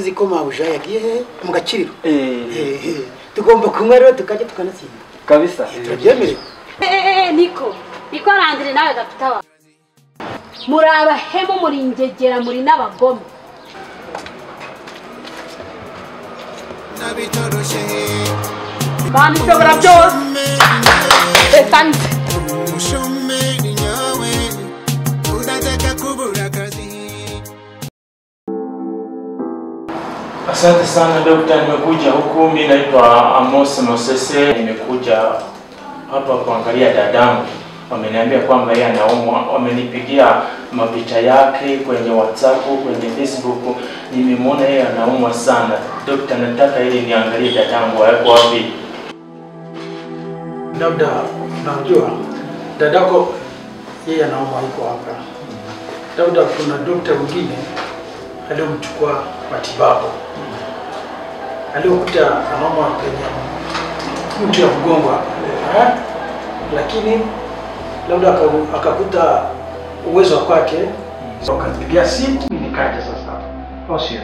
uzi ko mabuja yagiye mu gakiriro tugomba kumwe rero tukajya tukanatsinda kabisa turabyemere niko Landry nawe gafitawa muri abahemu muri ingegera muri n'abagome bani sobra byose etanze Asante sana daktari, nimekuja huku. Mimi naitwa Amos Mosese, nimekuja hapa kuangalia dadangu. Wameniambia kwamba yeye anaumwa, wamenipigia mapicha yake kwenye WhatsApp, kwenye Facebook. Nimemwona yeye anaumwa sana. Daktari, nataka ili niangalie dadangu yuko wapi. Labda unajua dadako yeye anaumwa yuko hapa. Labda kuna daktari mwingine aliyomchukua matibabu. Aliyokuta anaumwa kwenye mtu ya mgongo hapa. Lakini labda akakuta uwezo wake, akapigia simu nikaja sasa. Au sio?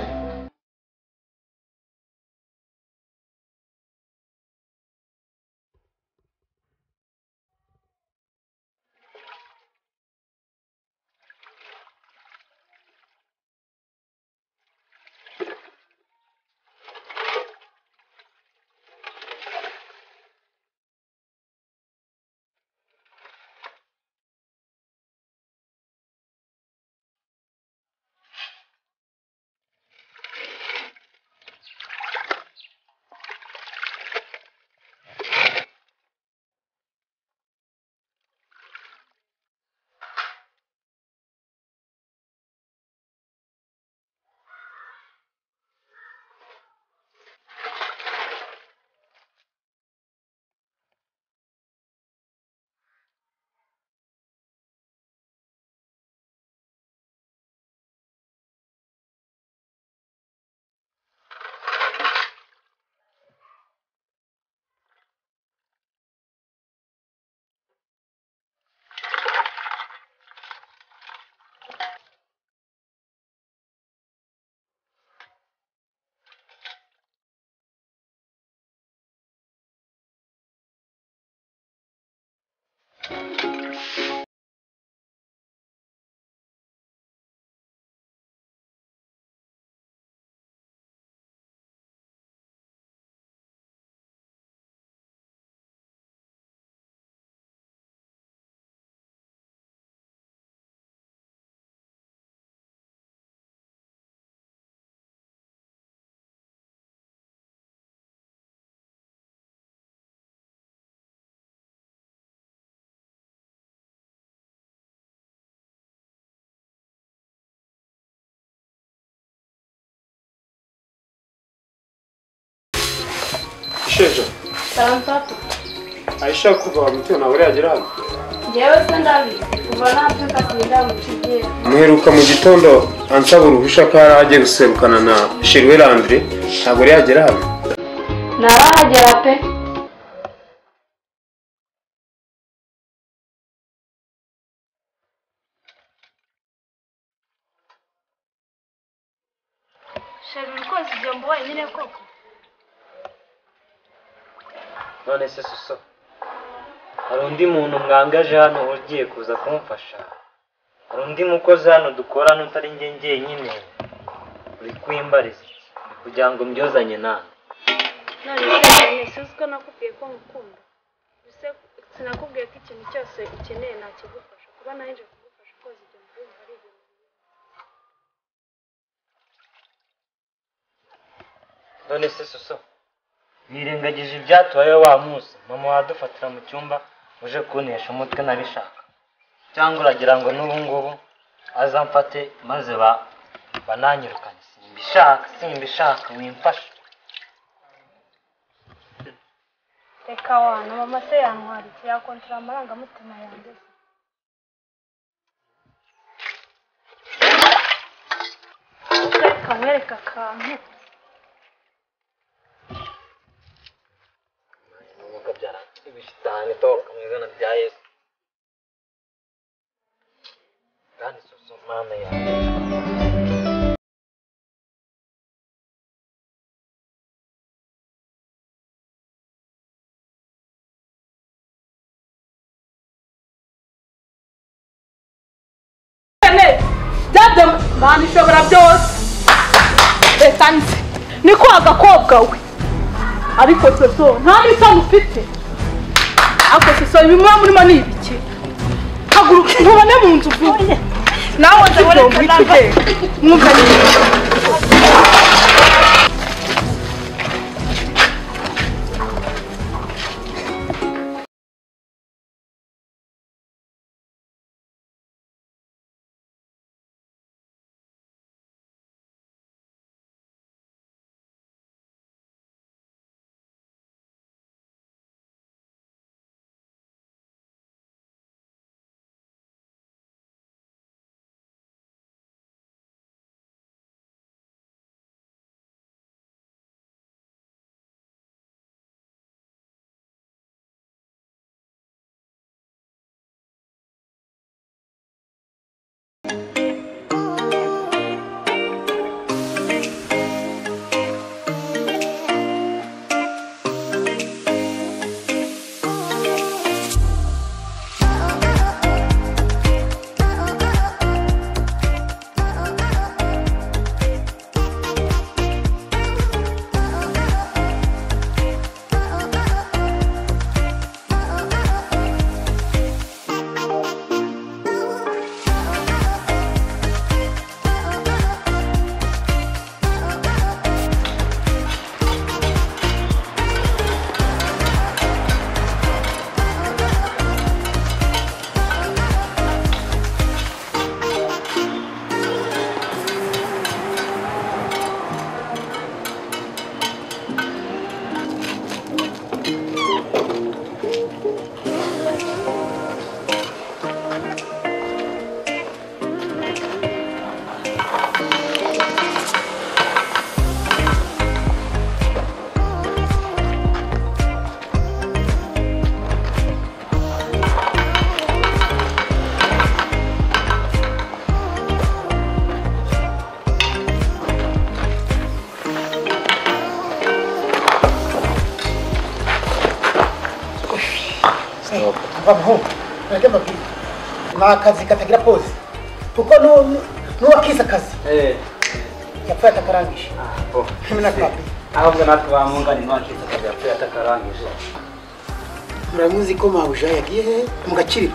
Shejo. Salam tatu. Aisha kuva mutona uri agera. Jewe se ndabi. Kuva nabyuka sinda muciye. Muheruka mu gitondo ansaba uruhusha ko araje guserukana na Shirwe Landry. Ntabwo uri agera hano. Narahagera pe. Shirwe ko zijombo wenyine koko. None se Suso, hari undi muntu mwangaje hano ugiye kuza kumfasha? Hari undi mukozi hano dukorana utari njye njyenyine uri kwimbariza kugira ngo mbyozanye nawe? None se uko nakubwiye ko ngukunda. Bise sinakubwiye ko ikintu cyose ukeneye nakigufasha. Kuba naje kugufasha koza ibyo mbumva ari ibintu. None se Suso, nirengagije ibyatubaye wa munsi mama wadufatira mu cyumba uje kuntesha umutwe nabishaka, cyangwa uragira ngo n'ubu ngubu azamfate maze bananyirukanye? Simbishaka wimfasha. Reka wana mama se yantwara iki yakontra amarangamutima yanjye. Reka mwereka akantu. Mukabyara ibishitani toka mu izina rya Yesu. Kandi Suso mana yanjye Mana ishobora byose. Reka nzi. Ni kwa gakobwa we. Ariko soso nta n'isano ufite. Ako soso bimwe murimo ni ibiki? Haguruka ntubone mu nzu vuba. Nawe ndabona ko mwumva ni. Akazi katagira pose kuko nuwakisa akazi yapfuye atakarangije na papi ahubwo natwe bamungana n'uwakisa akazi yapfuye atakarangije. muramuzi ko mabuja yagiye mu gakiriro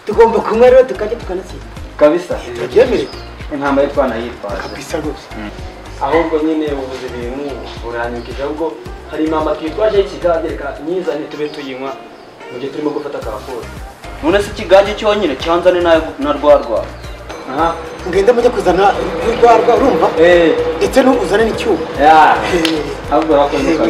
tugomba kumwe rero tukajya tukanatsinda kabisa tubyemere intambwe twanayitwaje kabisa rwose. ahubwo nyine ubuze ibintu buranyukije ahubwo hari mama twitwaje ikigagereka nyizane tube tuyinywa mu gihe turimo gufata akafuri. None se ikigage cyonyine cyanzane na rwarwa. Aha ngende mujye kuzana rwarwa urumva ndetse n'uzane n'icyuma ahubwo hakondoka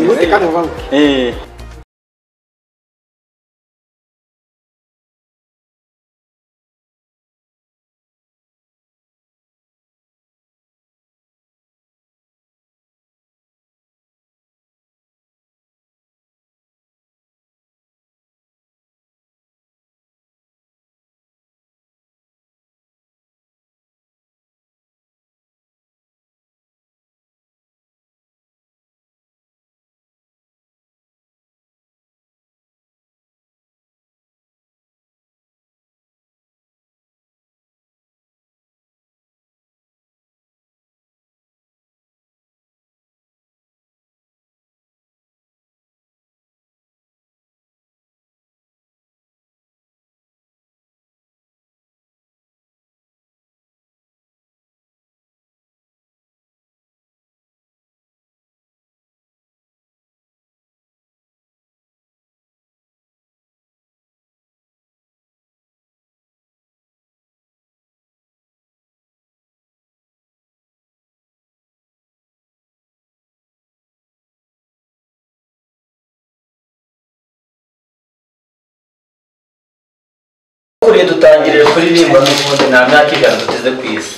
kuriye dutangirira kuririmba n'ubundi nta myaka igana duteze ku isi.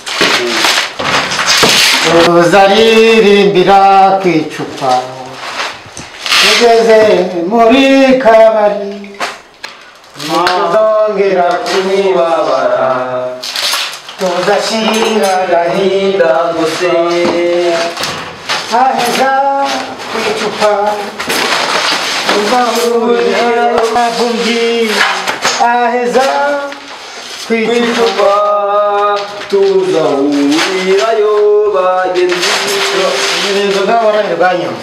uzaririmbira ku icupa tugeze muri kabari tuzongera kumubabara tuzashyira gahinda gusa aheza ku icupa tuzahurira abumyi aheza ku icupa tuzahurirayo bagenzi. Ni inzoga warange banyama.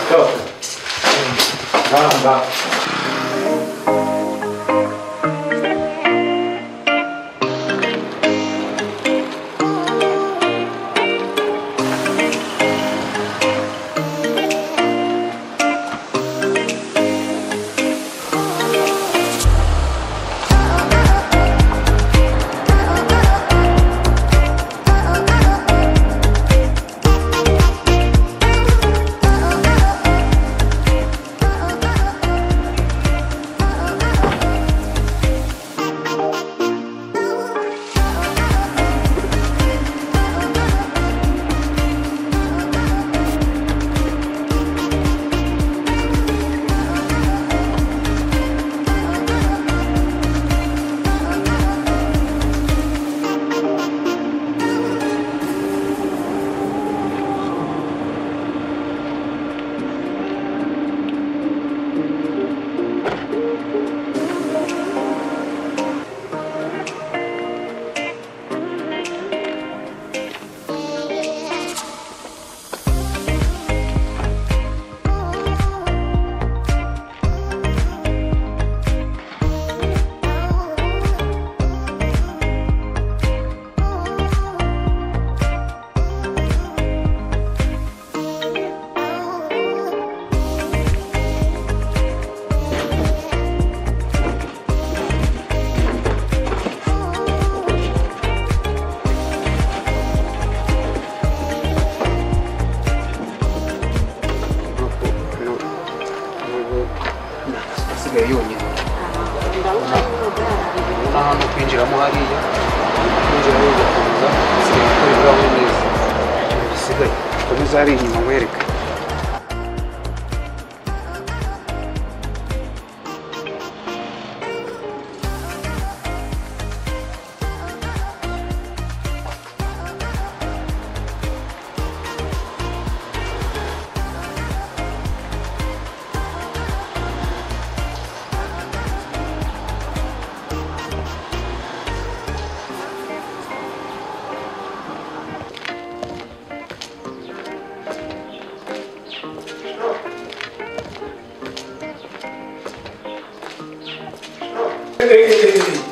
yonyine hano kwinjiramo hariya kwinjira yo gukomeza sigaye gukorerwaho neza bisigaye komeza hari inyuma wereka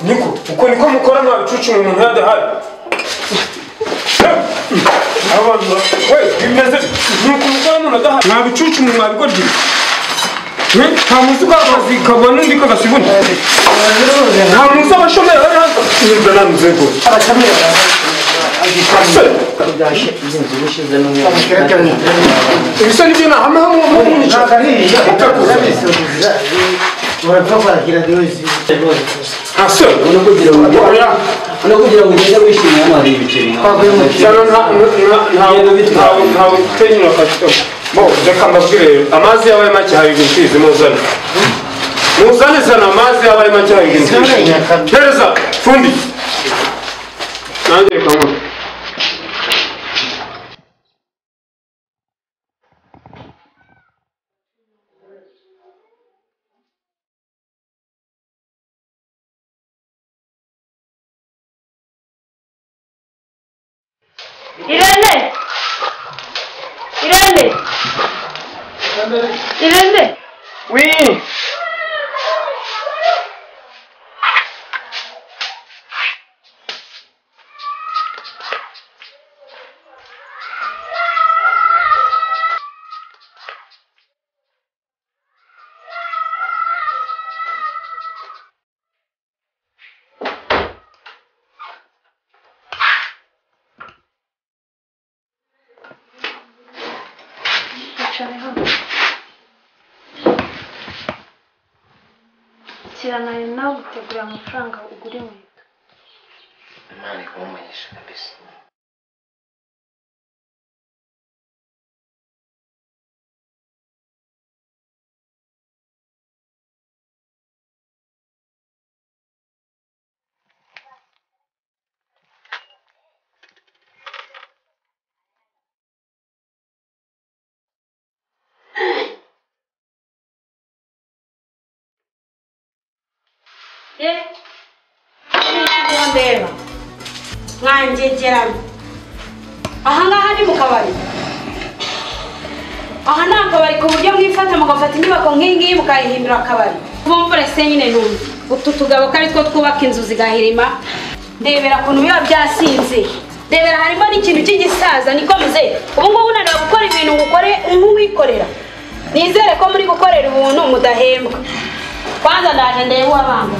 Niko, uko niko mukora mwa bicucu mu muntu yadahari. Abantu, we, bimeze nuko mukora mu nadahari. Mwa bicucu mu mwa bigoryi. Nta musuka akazi kabona ndi kagasibuna. Nta musuka abashomera bari hano. Nimba namuzego. Abashomera. Kudashe inzu bushize no mu. Ibisa nibyo na hamwe hamwe mu nicyo. Urapfa kira dozi. Ase, Ono kugira ngo ugende wishimye hano hari ibiceri. ntawe utenyura kacito. Bo, reka mbabwire amazi yabaye make hari ibintu muzane. Muzane sana amazi yabaye make hari ibintu. Tereza, fundi. Nanjye reka ngo. Irene. Oui. Kiranayo nawe gutegura amafaranga ugura inkweto. Imana ikumumenyesha kabisa. Ndeba mwanjegerana aha ngaha ni mu kabari aha ni akabari ku buryo mwifata mugafata inyubako nk'iyi mukayihindura akabari bumvure se nyine numva utu tugabo kari two twubaka inzu zigahirima ndebera ukuntu biba byasinze ndebera harimo n'ikintu cy'igisaza niko muzehe ubu ngubu unaniwe gukora ibintu ngukore nk'uwikorera nizere ko muri gukorera ubuntu mudahembwa kwanza ndaje ndebe uwabanga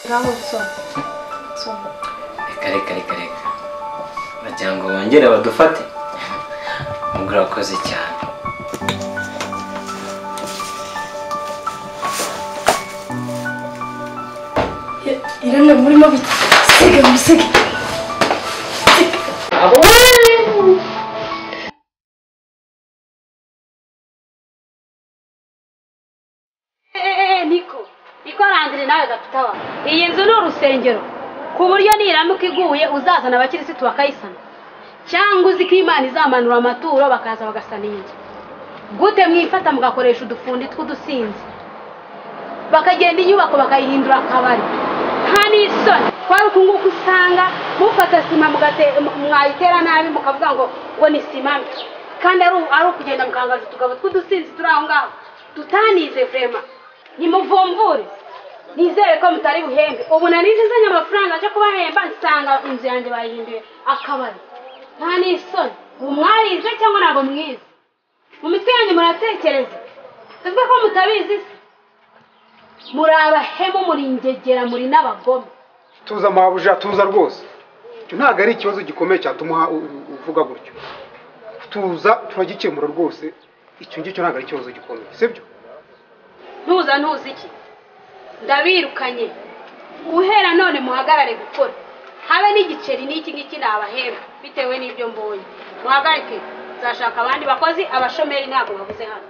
ngaho so reka bagira ngo bongere badufate mugura akoze cyane irane murimo bitege musige abo niko rangire nawe gapitawa iyi nzu ni urusengero ku buryo niramuka iguye uzazana abakirisitu bakayisana cyangwa uzi ko Imana izamanura amaturo bakaza bagasana iyi nzu gute mwifata mugakoresha udufundi tw'udusinzi bakagenda inyubako bakayihindura akabari nta n'isoni kwari uku nguku usanga mufata sima mwayitera nabi mukavuga ngo ni sima kandi ari ukugenda mukangaza utugabo tw'udusinzi turi aho ngaho tutanize vrema nimuvumvure nizere ko mutari buhembe ubu narinjizanye amafaranga aje kubahemba nsanga inzu yanjye bayihinduye akabari nta n'isoni mwarize cyangwa ntabwo mwize mu mitwe yanjye muratekereza tuvuge ko mutabizi se muri abahemu muri ingegera muri n'abagome tuza mabuja tuza rwose cyo ntago ari ikibazo gikomeye cyatuma uvuga gutyo tuza turagikemura rwose icyo ngicyo ntago ari ikibazo gikomeye sibyo ntuzi iki ndabirukanye guhera none muhagarare gukora habe n'igiceri n'iki ngiki nabahemba bitewe n'ibyo mbonye muhagarike nzashaka abandi bakozi abashomeri ntabwo babuze hano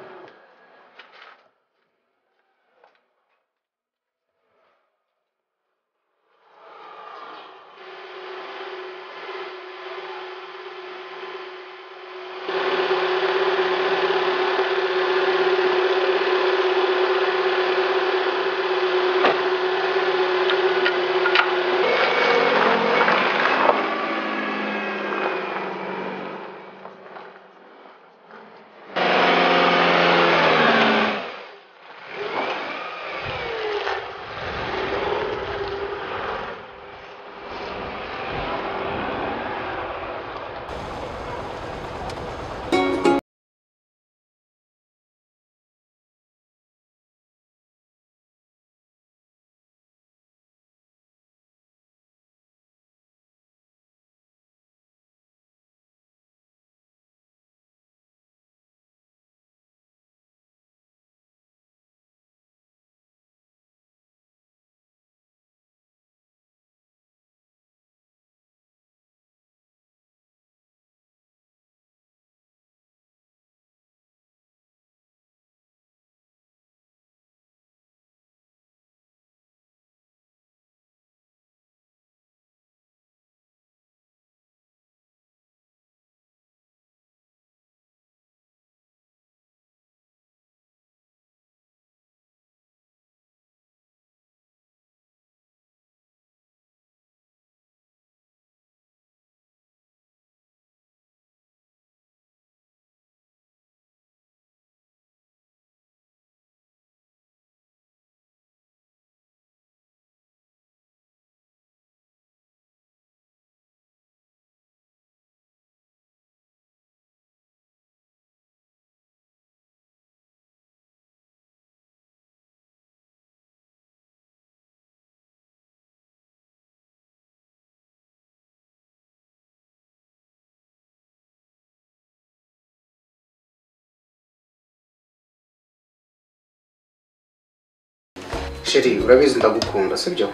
Sheri urabizi ndagukunda sibyo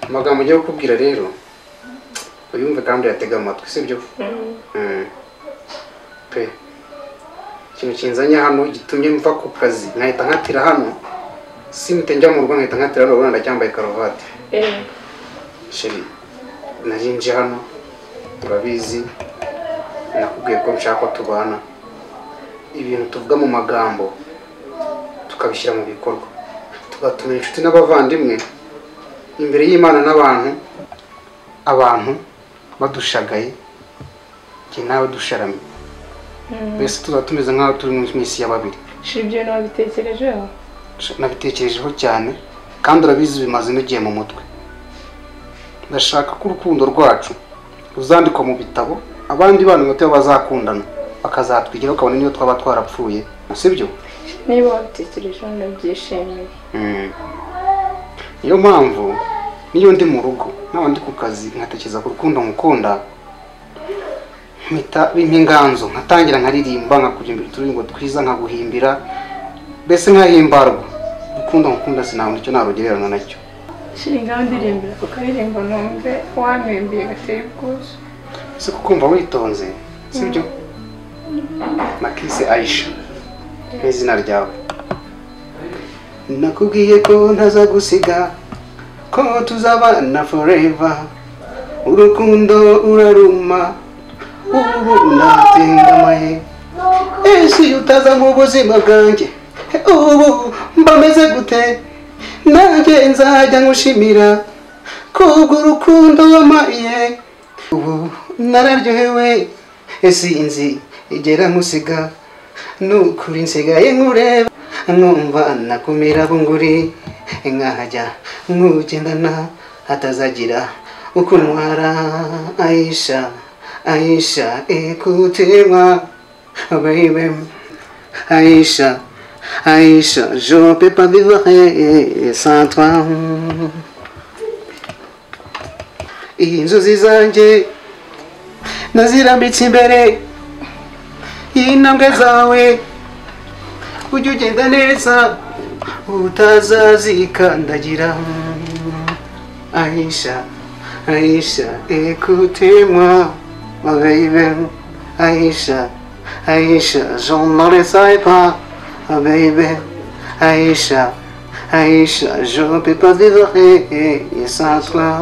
amagambo ngiye kukubwira rero uyumve kandi yatega amatwi sibyo pe ikintu kinzanye hano gitumye mva ku kazi nkahita nkatira hano simite njya mu rugo nkahita nkatira hano ubona ndacyambaye karuvati Sheri narinje hano urabizi nakubwiye ko nshaka ko tubana ibintu tuvuga mu magambo tukabishyira mu bikorwa tugatumira inshuti n'abavandimwe imbere y'Imana n'abantu, abantu badushagaye ki nawe dusharamye. Bese tuzatumeze nk'aho turi mu misi ya babiri. Shibyo no bitekerejeho. Nabitekerejeho cyane kandi urabizi bimaze n'igihe mu mutwe. Ndashaka ko urukundo rwacu ruzandikwa mu bitabo, abandi bantu batyo bazakundana bakazatwigira ukabona niyo twaba twarapfuye, sibyo? Niba wabitekerejeho ndabyishimiye. Niyo mpamvu niyo ndi mu rugo n'abandi ku kazi nkatekereza ku rukundo mukunda, mpita b'inganzo nkatangira nkaririmba nkakugira uturingo twiza nkaguhimbira, bese nkahimbarwa. Urukundo mukunda sinaho nicyo narugererana nacyo. Shiringa ndirimbira ukaririmba numve wamembiye gateye ubwuzu. Se kukumva witonze, sibyo? Nakise Aisha. Izina ryawe. Nakubwiye ko ntazagusiga, ko tuzabana forever. Urukundo uraruma, ubu natengamaye. Ese utaza mu buzima bwanjye, ubu mbameze gute? Nanjye nzajya ngushimira kubwo urukundo wamaye. Ubu nararyohewe, sinzi igera nkusiga, nukuri nsigaye nkureba, nkumva nakumira bunguri, nkajya nkugendana hatazagira ukuntwara. Aisha, Aisha, écoutez-moi, baby. Aisha, Aisha, je ne peux pas vivre sans toi. Inzozi zanjye nazirambitse imbere y'intambwe zawe, ujye ugenda neza utazazikandagira. Aisha, Aisha, écoutez-moi, baby. Aisha, Aisha, je ne le sais pas, baby. Aisha, Aisha, je ne peux pas vivre sans toi.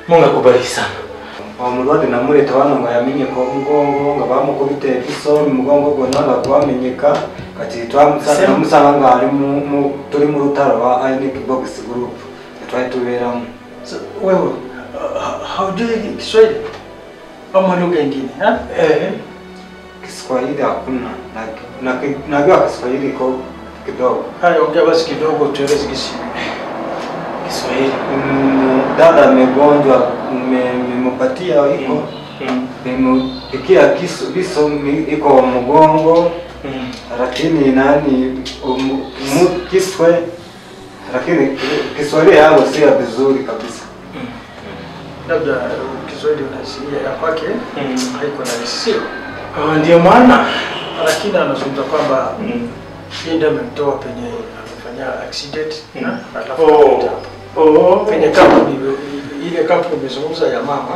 Mungu akubariki sana. Wamurwade namureta bana ngo yamenye ko mugongo ngo bamukubite iso mugongo go naga kwamenyeka kati twamusanga musanga ngari mu turi mu rutaro wa Ionic Box Group twari tuberamo. So wewe how do you Kiswahili ama lugha nyingine ha? Kiswahili hakuna najua Kiswahili ko kidogo. Hayo ongea basi kidogo tueleze Kiswahili. Dada amegonjwa nimempatia iko nimepikia kiso iko mgongo lakini nani kiswe lakini Kiswahili yao si vizuri kabisa. Labda Kiswahili unasikia ya kwake haiko na sio. Ndio maana lakini anazungumza kwamba yenda amemtoa penye amefanya accident penye kampuni ile kampuni imezungumza ya mama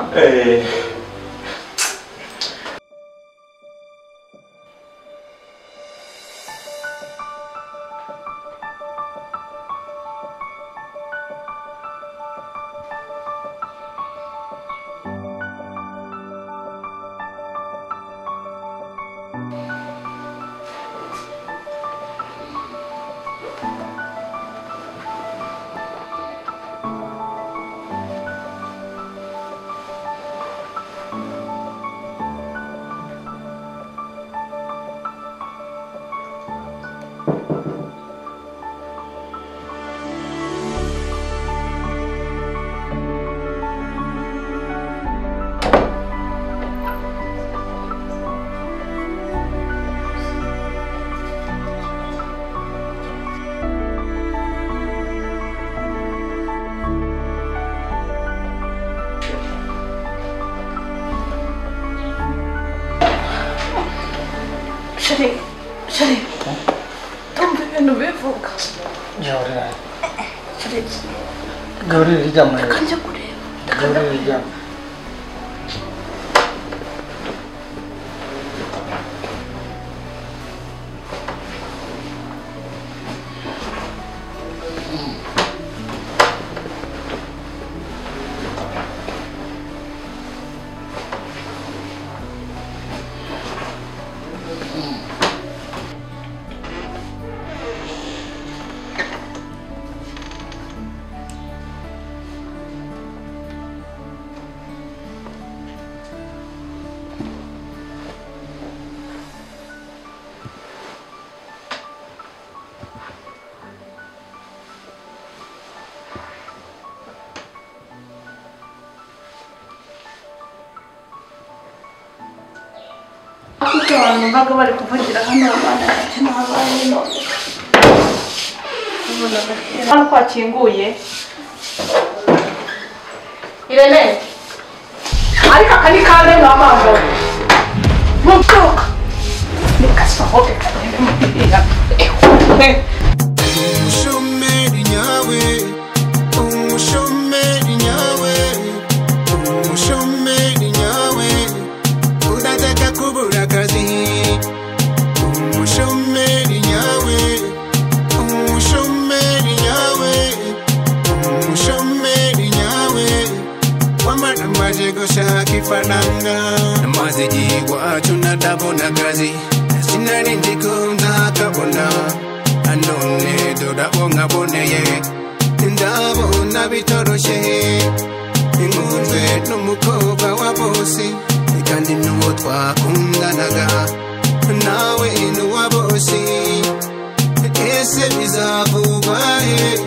Shari, tumbe ibintu bivuga. Shari, Gabriel rijama. kanje kureba. Gabriel rijama. Kuko abantu baga bari kuvugira hano abana cyane habaye no. Hano kwakinguye. Irene. Ariko akani kane n'amazi. Mutuka. Nikasohoke kane. Umushomeri nyawe, umushomeri nyawe, umushomeri nyawe, udataka kubura akazi. Umushomeri nyawe, umushomeri nyawe, umushomeri nyawe, wamara maje gushaka ifaranga. Amaze igihe iwacu ndabona akazi, sinari ndi ko nzakabona. None dorabonga boneye, ndabona bitoroshye. Inkunzwe n'umukobwa wa bosi, kandi n'uwo twakundanaga, nawe n'uwa bosi. Ese bizavuga he?